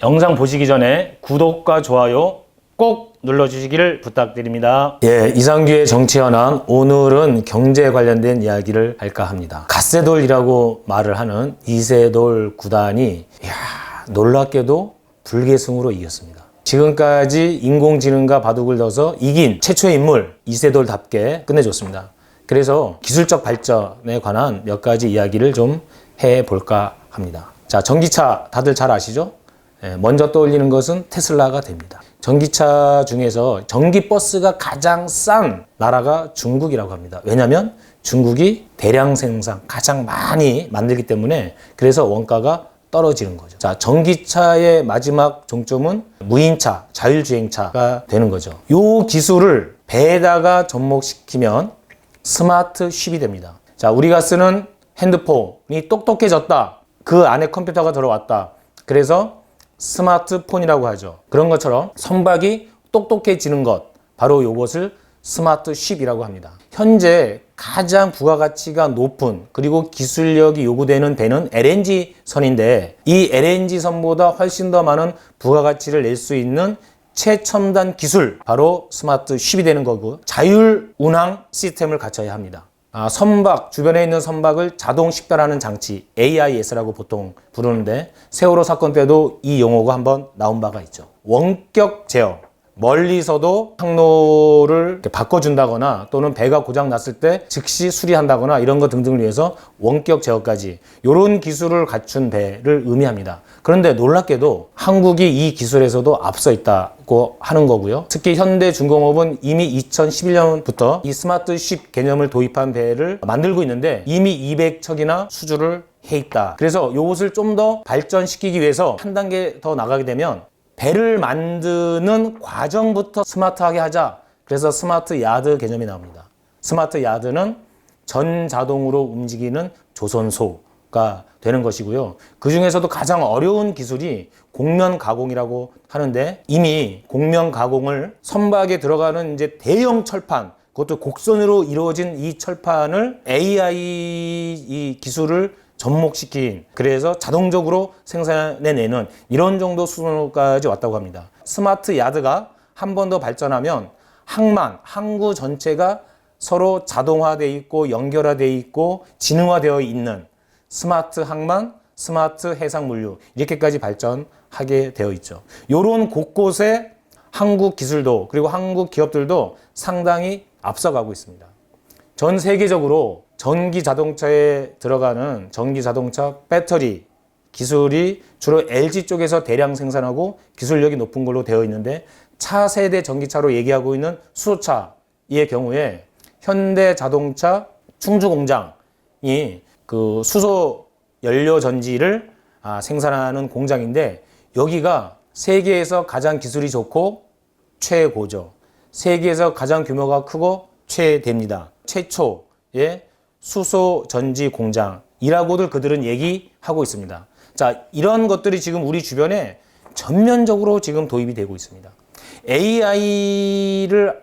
영상 보시기 전에 구독과 좋아요 꼭 눌러주시기를 부탁드립니다. 예, 이상규의 정치 현안, 오늘은 경제 관련된 이야기를 할까 합니다. 갓세돌이라고 말을 하는 이세돌 구단이 놀랍게도 불계승으로 이겼습니다. 지금까지 인공지능과 바둑을 둬서 이긴 최초의 인물 이세돌답게 끝내줬습니다. 그래서 기술적 발전에 관한 몇 가지 이야기를 좀 해볼까 합니다. 자, 전기차 다들 잘 아시죠? 먼저 떠올리는 것은 테슬라가 됩니다. 전기차 중에서 전기버스가 가장 싼 나라가 중국이라고 합니다. 왜냐하면 중국이 대량 생산 가장 많이 만들기 때문에 그래서 원가가 떨어지는 거죠. 자, 전기차의 마지막 종점은 무인차, 자율주행차가 되는 거죠. 이 기술을 배에다가 접목시키면 스마트 쉿이 됩니다. 자, 우리가 쓰는 핸드폰이 똑똑해졌다. 그 안에 컴퓨터가 들어왔다. 그래서 스마트폰이라고 하죠. 그런 것처럼 선박이 똑똑해지는 것, 바로 이것을 스마트 쉿이라고 합니다. 현재 가장 부가가치가 높은 그리고 기술력이 요구되는 배는 LNG선인데 이 LNG선보다 훨씬 더 많은 부가가치를 낼 수 있는 최첨단 기술, 바로 스마트 쉿이 되는 거고 자율 운항 시스템을 갖춰야 합니다. 선박, 주변에 있는 선박을 자동 식별하는 장치, AIS라고 보통 부르는데 세월호 사건 때도 이 용어가 한번 나온 바가 있죠. 원격 제어, 멀리서도 항로를 바꿔준다거나 또는 배가 고장 났을 때 즉시 수리한다거나 이런 것 등등을 위해서 원격 제어까지 이런 기술을 갖춘 배를 의미합니다. 그런데 놀랍게도 한국이 이 기술에서도 앞서 있다고 하는 거고요. 특히 현대중공업은 이미 2011년부터 이 스마트 쉿 개념을 도입한 배를 만들고 있는데 이미 200척이나 수주를 해 있다. 그래서 이것을 좀 더 발전시키기 위해서 한 단계 더 나가게 되면 배를 만드는 과정부터 스마트하게 하자. 그래서 스마트 야드 개념이 나옵니다. 스마트 야드는 전자동으로 움직이는 조선소가 되는 것이고요. 그 중에서도 가장 어려운 기술이 곡면 가공이라고 하는데 이미 곡면 가공을 선박에 들어가는 이제 대형 철판, 그것도 곡선으로 이루어진 이 철판을 AI 이 기술을 접목시킨, 그래서 자동적으로 생산해내는 이런 정도 수준까지 왔다고 합니다. 스마트 야드가 한 번 더 발전하면 항만, 항구 전체가 서로 자동화되어 있고 연결화되어 있고 지능화되어 있는 스마트 항만, 스마트 해상 물류 이렇게까지 발전하게 되어 있죠. 이런 곳곳에 한국 기술도 그리고 한국 기업들도 상당히 앞서가고 있습니다. 전 세계적으로 전기 자동차에 들어가는 전기 자동차 배터리 기술이 주로 LG 쪽에서 대량 생산하고 기술력이 높은 걸로 되어 있는데 차세대 전기차로 얘기하고 있는 수소차의 경우에 현대 자동차 충주 공장이 그 수소 연료 전지를 생산하는 공장인데 여기가 세계에서 가장 기술이 좋고 최고죠. 세계에서 가장 규모가 크고 최대입니다. 최초의 수소 전지 공장이라고들 그들은 얘기하고 있습니다. 자, 이런 것들이 지금 우리 주변에 전면적으로 지금 도입이 되고 있습니다. AI를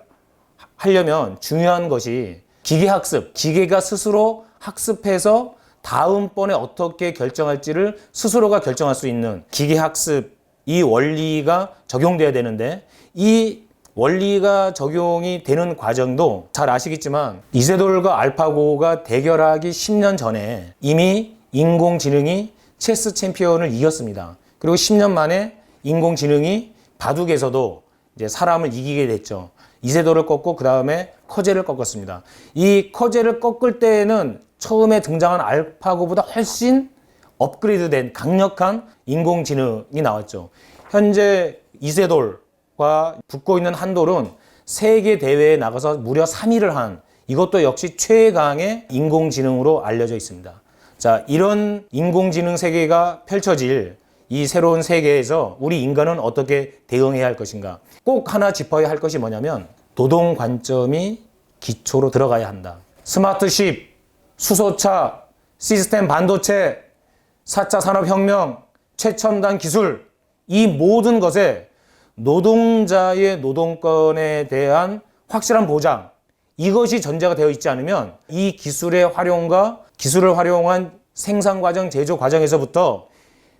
하려면 중요한 것이 기계학습, 기계가 스스로 학습해서 다음번에 어떻게 결정할지를 스스로가 결정할 수 있는 기계학습, 이 원리가 적용돼야 되는데 이 원리가 적용이 되는 과정도 잘 아시겠지만 이세돌과 알파고가 대결하기 10년 전에 이미 인공지능이 체스 챔피언을 이겼습니다. 그리고 10년 만에 인공지능이 바둑에서도 이제 사람을 이기게 됐죠. 이세돌을 꺾고 그 다음에 커제를 꺾었습니다. 이 커제를 꺾을 때에는 처음에 등장한 알파고보다 훨씬 업그레이드된 강력한 인공지능이 나왔죠. 현재 이세돌과 붙고 있는 한돌은 세계 대회에 나가서 무려 3위를 한 이것도 역시 최강의 인공지능으로 알려져 있습니다. 자, 이런 인공지능 세계가 펼쳐질 이 새로운 세계에서 우리 인간은 어떻게 대응해야 할 것인가? 꼭 하나 짚어야 할 것이 뭐냐면 노동 관점이 기초로 들어가야 한다. 스마트 쉿, 수소차, 시스템 반도체, 4차 산업혁명, 최첨단 기술 이 모든 것에 노동자의 노동권에 대한 확실한 보장 이것이 전제가 되어 있지 않으면 이 기술의 활용과 기술을 활용한 생산 과정, 제조 과정에서부터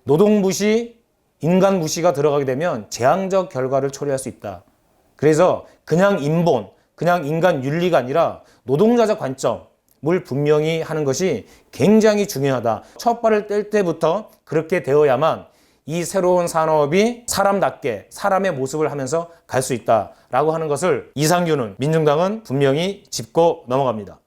노동부 시 인간 무시가 들어가게 되면 재앙적 결과를 초래할 수 있다. 그래서 그냥 인본, 그냥 인간 윤리가 아니라 노동자적 관점을 분명히 하는 것이 굉장히 중요하다. 첫 발을 뗄 때부터 그렇게 되어야만 이 새로운 산업이 사람답게 사람의 모습을 하면서 갈 수 있다라고 하는 것을 이상규는 민중당은 분명히 짚고 넘어갑니다.